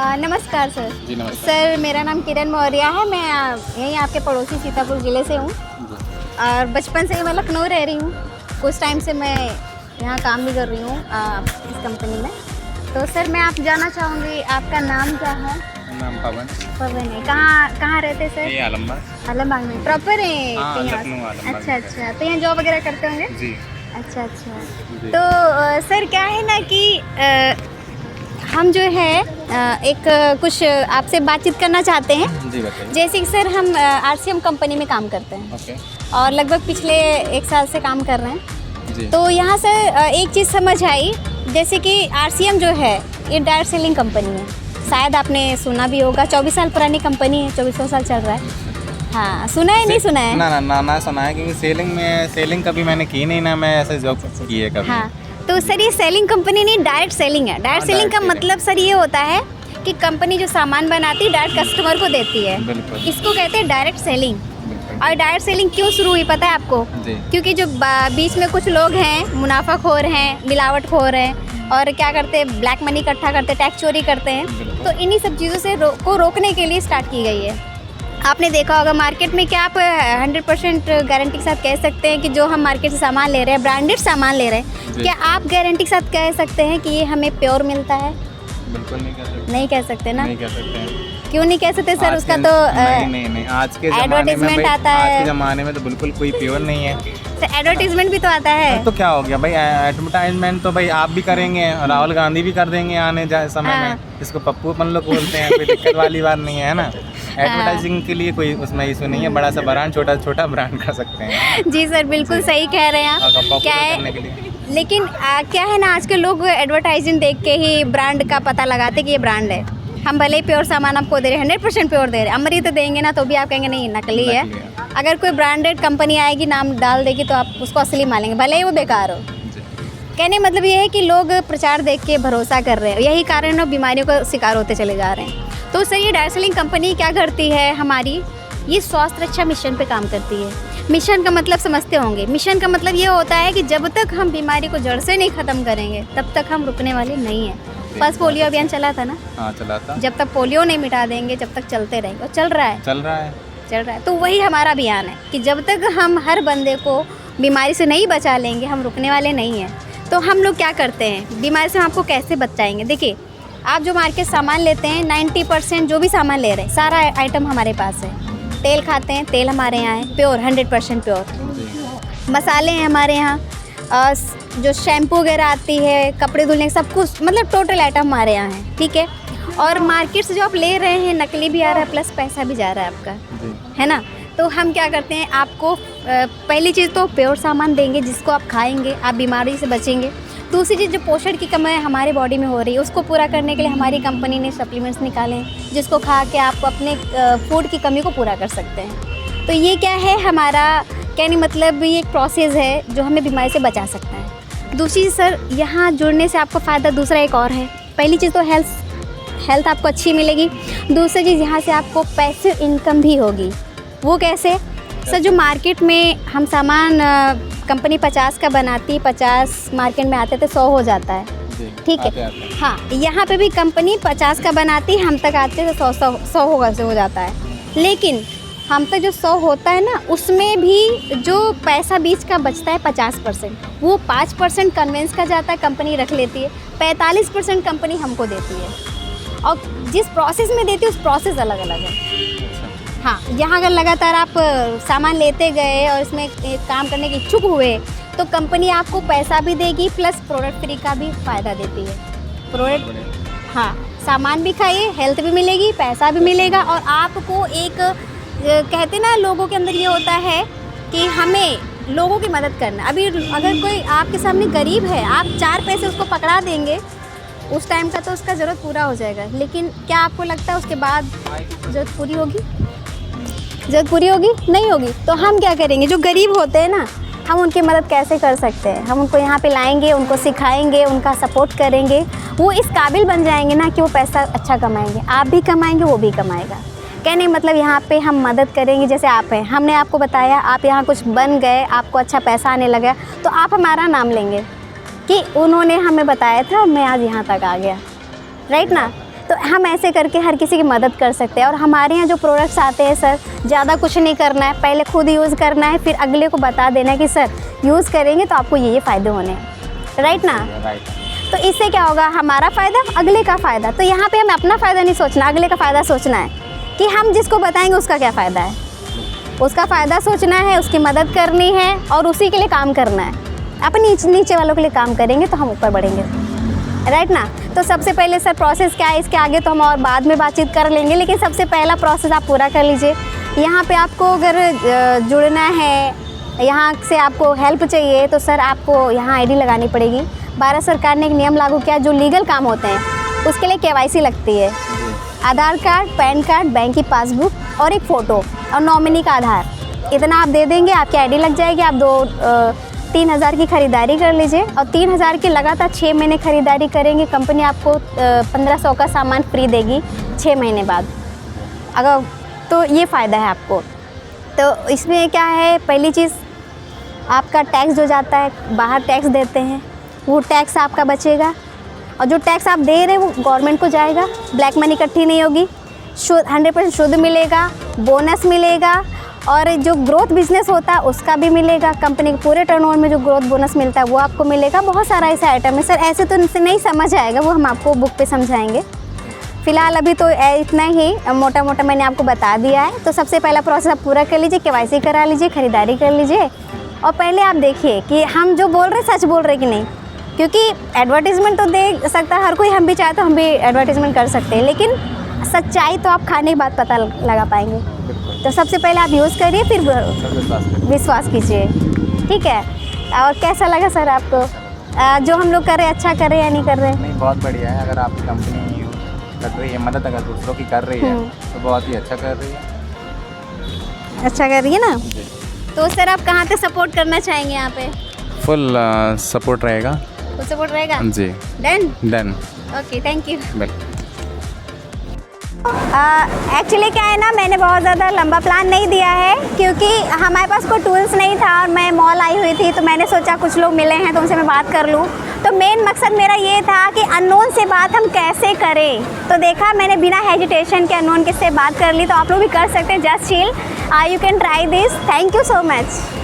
नमस्कार सर। जी नमस्कार। सर मेरा नाम किरण मौर्य है। मैं यहीं आपके पड़ोसी सीतापुर ज़िले से हूँ और बचपन से ही मैं लखनऊ रह रही हूँ। कुछ टाइम से मैं यहाँ काम भी कर रही हूँ इस कंपनी में। तो सर मैं आप जानना चाहूँगी आपका नाम क्या है? नाम पवन। पवन है। कहाँ रहते सर? ये आलमबाग। आलमबाग में प्रॉपर है? हाँ, लखनऊ आलमबाग। अच्छा, तो यहाँ जॉब वगैरह करते होंगे? जी। अच्छा। तो सर क्या है ना कि हम जो है एक कुछ आपसे बातचीत करना चाहते हैं। जी बताइए। जैसे कि सर हम आरसीएम कंपनी में काम करते हैं। ओके। और लगभग पिछले 1 साल से काम कर रहे हैं। जी। तो यहाँ से एक चीज़ समझ आई, जैसे कि आरसीएम जो है ये डायरेक्ट सेलिंग कंपनी है। शायद आपने सुना भी होगा, 24 साल पुरानी कंपनी है, 24 साल चल रहा है। हाँ, सुना है नहीं सुना है? ना सुना है, क्योंकि सेलिंग कभी मैंने की नहीं ना, मैं ऐसे जॉब की है कभी। हाँ, तो सर ये सेलिंग कंपनी नहीं, डायरेक्ट सेलिंग है। डायरेक्ट सेलिंग का मतलब सर ये होता है कि कंपनी जो सामान बनाती है डायरेक्ट कस्टमर को देती है। बिल्कुल। इसको कहते हैं डायरेक्ट सेलिंग। और डायरेक्ट सेलिंग क्यों शुरू हुई पता है आपको? जी। क्योंकि जो बीच में कुछ लोग हैं मुनाफाखोर हैं, मिलावटखोर हैं और क्या करते हैं, ब्लैक मनी इकट्ठा करते हैं, टैक्स चोरी करते हैं। तो इन्हीं सब चीज़ों से को रोकने के लिए स्टार्ट की गई है। आपने देखा होगा मार्केट में, क्या आप 100% गारंटी के साथ कह सकते हैं कि जो हम मार्केट से सामान ले रहे हैं, ब्रांडेड सामान ले रहे हैं, क्या आप गारंटी के साथ कह सकते हैं कि ये हमें प्योर मिलता है? बिल्कुल नहीं कह सकते। नहीं कह सकते ना? नहीं कह सकते हैं। क्यों नहीं कह सकते सर? उसका तो नहीं, आज के ज़माने में एडवर्टाइजमेंट आता है। आज के ज़माने में तो बिल्कुल कोई प्योर नहीं है। सर एडवर्टाइजमेंट भी तो आता है। तो क्या हो गया भाई, एडवर्टाइजमेंट तो भाई आप भी करेंगे, राहुल गांधी भी कर देंगे आने समय में। इसको पप्पू अपन लोग बोलते हैं, कोई दिक्कत वाली बात नहीं है ना। एडवर्टाइजिंग के लिए कोई उसमें इशू नहीं है, बड़ा सा ब्रांड छोटा ब्रांड कर सकते हैं। जी सर, बिल्कुल सही कह रहे हैं आप। क्या है लेकिन क्या है ना, आज के लोग एडवर्टाइजिंग देख के ही ब्रांड का पता लगाते कि ये ब्रांड है। हम भले ही प्योर सामान आपको दे रहे हैं, 100% प्योर दे रहे हैं, अमृत देंगे ना तो भी आप कहेंगे नहीं नकली है। अगर कोई ब्रांडेड कंपनी आएगी, नाम डाल देगी, तो आप उसको असली मानेंगे, भले ही वो बेकार हो। कहने मतलब ये है कि लोग प्रचार देख के भरोसा कर रहे हैं, यही कारण है बीमारियों का शिकार होते चले जा रहे हैं। तो सर ये डायरेक्ट सेलिंग कंपनी क्या करती है हमारी, ये स्वास्थ्य रक्षा मिशन पे काम करती है। मिशन का मतलब समझते होंगे। मिशन का मतलब ये होता है कि जब तक हम बीमारी को जड़ से नहीं ख़त्म करेंगे तब तक हम रुकने वाले नहीं हैं। बस पोलियो अभियान चला था ना? हाँ चला था। जब तक पोलियो नहीं मिटा देंगे जब तक चलते रहेंगे, और चल रहा है। तो वही हमारा अभियान है कि जब तक हम हर बंदे को बीमारी से नहीं बचा लेंगे हम रुकने वाले नहीं हैं। तो हम लोग क्या करते हैं, बीमारी से हम आपको कैसे बचाएंगे? देखिए, आप जो मार्केट सामान लेते हैं, 90% जो भी सामान ले रहे हैं सारा आइटम हमारे पास है। तेल खाते हैं, तेल हमारे यहाँ है प्योर, 100% प्योर। मसाले हैं हमारे यहाँ, जो शैम्पू वगैरह आती है, कपड़े धुलने, सब कुछ, मतलब टोटल आइटम हमारे यहाँ है, ठीक है। और मार्केट से जो आप ले रहे हैं नकली भी आ रहा है प्लस पैसा भी जा रहा है आपका, है ना। तो हम क्या करते हैं, आपको पहली चीज़ तो प्योर सामान देंगे जिसको आप खाएंगे, आप बीमारी से बचेंगे। दूसरी चीज़, जो पोषण की कमी हमारे बॉडी में हो रही है उसको पूरा करने के लिए हमारी कंपनी ने सप्लीमेंट्स निकाले हैं जिसको खा के आप अपने फूड की कमी को पूरा कर सकते हैं। तो ये क्या है हमारा, कहने मतलब ये एक प्रोसेस है जो हमें बीमारी से बचा सकता है। दूसरी चीज़ सर, यहाँ जुड़ने से आपको फ़ायदा दूसरा एक और है। पहली चीज़ तो हेल्थ आपको अच्छी मिलेगी। दूसरी चीज़, यहाँ से आपको पैसिव इनकम भी होगी। वो कैसे सर? जो मार्केट में हम सामान कंपनी 50 का बनाती, 50 मार्केट में आते थे 100 हो जाता है, ठीक है। हाँ, यहाँ पे भी कंपनी 50 का बनाती, हम तक आते तो 100 हो जाता है। लेकिन हम तक जो 100 होता है ना, उसमें भी जो पैसा बीच का बचता है 50%, वो 5% कन्वेंस का जाता है, कंपनी रख लेती है। 45% कंपनी हमको देती है। और जिस प्रोसेस में देती है उस प्रोसेस अलग अलग है। हाँ, यहाँ अगर लगातार आप सामान लेते गए और इसमें काम करने के इच्छुक हुए तो कंपनी आपको पैसा भी देगी प्लस प्रोडक्ट फ्री का भी फ़ायदा देती है। प्रोडक्ट, हाँ, सामान भी खाइए, हेल्थ भी मिलेगी, पैसा भी मिलेगा। और आपको एक कहते ना, लोगों के अंदर ये होता है कि हमें लोगों की मदद करना। अभी अगर कोई आपके सामने गरीब है, आप 4 पैसे उसको पकड़ा देंगे उस टाइम का तो उसका ज़रूरत पूरा हो जाएगा। लेकिन क्या आपको लगता है उसके बाद ज़रूरत पूरी होगी? नहीं होगी। तो हम क्या करेंगे, जो गरीब होते हैं ना, हम उनकी मदद कैसे कर सकते हैं? हम उनको यहाँ पे लाएंगे, उनको सिखाएंगे, उनका सपोर्ट करेंगे। वो इस काबिल बन जाएंगे ना कि वो पैसा अच्छा कमाएंगे, आप भी कमाएंगे, वो भी कमाएगा। कहने मतलब यहाँ पे हम मदद करेंगे। जैसे आप हैं, हमने आपको बताया, आप यहाँ कुछ बन गए, आपको अच्छा पैसा आने लगा, तो आप हमारा नाम लेंगे कि उन्होंने हमें बताया था, मैं आज यहाँ तक आ गया, राइट ना। तो हम ऐसे करके हर किसी की मदद कर सकते हैं। और हमारे यहाँ जो प्रोडक्ट्स आते हैं सर, ज़्यादा कुछ नहीं करना है, पहले खुद यूज़ करना है, फिर अगले को बता देना है कि सर यूज़ करेंगे तो आपको ये फ़ायदे होने हैं, राइट ना। तो इससे क्या होगा, हमारा फ़ायदा, अगले का फ़ायदा। तो यहाँ पे हमें अपना फ़ायदा नहीं सोचना, अगले का फ़ायदा सोचना है कि हम जिसको बताएंगे उसका क्या फ़ायदा है, उसका फ़ायदा सोचना है, उसकी मदद करनी है और उसी के लिए काम करना है। अपने नीचे वालों के लिए काम करेंगे तो हम ऊपर बढ़ेंगे, राइट ना। तो सबसे पहले सर प्रोसेस क्या है, इसके आगे तो हम और बाद में बातचीत कर लेंगे, लेकिन सबसे पहला प्रोसेस आप पूरा कर लीजिए। यहाँ पे आपको अगर जुड़ना है, यहाँ से आपको हेल्प चाहिए तो सर आपको यहाँ आईडी लगानी पड़ेगी। भारत सरकार ने एक नियम लागू किया, जो लीगल काम होते हैं उसके लिए KYC लगती है। आधार कार्ड, पैन कार्ड, बैंक की पासबुक और एक फ़ोटो और नॉमिनी का आधार, इतना आप दे देंगे, आपकी आईडी लग जाएगी। आप 3,000 की ख़रीदारी कर लीजिए और 3,000 की लगातार 6 महीने ख़रीदारी करेंगे, कंपनी आपको 1,500 का सामान फ्री देगी 6 महीने बाद। अगर तो ये फ़ायदा है आपको। तो इसमें क्या है, पहली चीज़ आपका टैक्स जो जाता है, बाहर टैक्स देते हैं, वो टैक्स आपका बचेगा और जो टैक्स आप दे रहे हैं वो गवर्नमेंट को जाएगा। ब्लैक मनी इकट्ठी नहीं होगी, 100% शुद्ध मिलेगा, बोनस मिलेगा और जो ग्रोथ बिजनेस होता है उसका भी मिलेगा। कंपनी के पूरे टर्नओवर में जो ग्रोथ बोनस मिलता है वो आपको मिलेगा। बहुत सारा ऐसा आइटम है सर, ऐसे तो इनसे नहीं समझ आएगा, वो हम आपको बुक पे समझाएंगे। फ़िलहाल अभी तो इतना ही मोटा मोटा मैंने आपको बता दिया है। तो सबसे पहला प्रोसेस आप पूरा कर लीजिए, KYC करा लीजिए, ख़रीदारी कर लीजिए और पहले आप देखिए कि हम जो बोल रहे हैं सच बोल रहे कि नहीं, क्योंकि एडवर्टीज़मेंट तो दे सकता है हर कोई, हम भी चाहे तो हम भी एडवर्टीज़मेंट कर सकते हैं, लेकिन सच्चाई तो आप खाने के बाद पता लगा पाएंगे। तो सबसे पहले आप यूज़ करिए, फिर विश्वास कीजिए, ठीक है। और कैसा लगा सर आपको, जो हम लोग कर रहे हैं अच्छा कर रहे हैं या नहीं कर रहे हैं? नहीं, बहुत बढ़िया है। अगर आपकी कंपनी कर रही है मदद, अगर दूसरों की कर रही है तो बहुत ही अच्छा कर रही है, अच्छा कर रही है ना। तो सर आप कहाँ पे सपोर्ट करना चाहेंगे? यहाँ पे फुल सपोर्ट रहेगा। फुल सपोर्ट रहेगा जी। Done. Okay, thank you. Actually क्या है ना, मैंने बहुत ज़्यादा लंबा प्लान नहीं दिया है क्योंकि हमारे पास कोई टूल्स नहीं था और मैं मॉल आई हुई थी, तो मैंने सोचा कुछ लोग मिले हैं तो उनसे मैं बात कर लूँ। तो मेन मकसद मेरा ये था कि अननोन से बात हम कैसे करें। तो देखा मैंने बिना हेजिटेशन के अननोन के से बात कर ली, तो आप लोग भी कर सकते हैं। Just chill, you can try this. Thank you so much.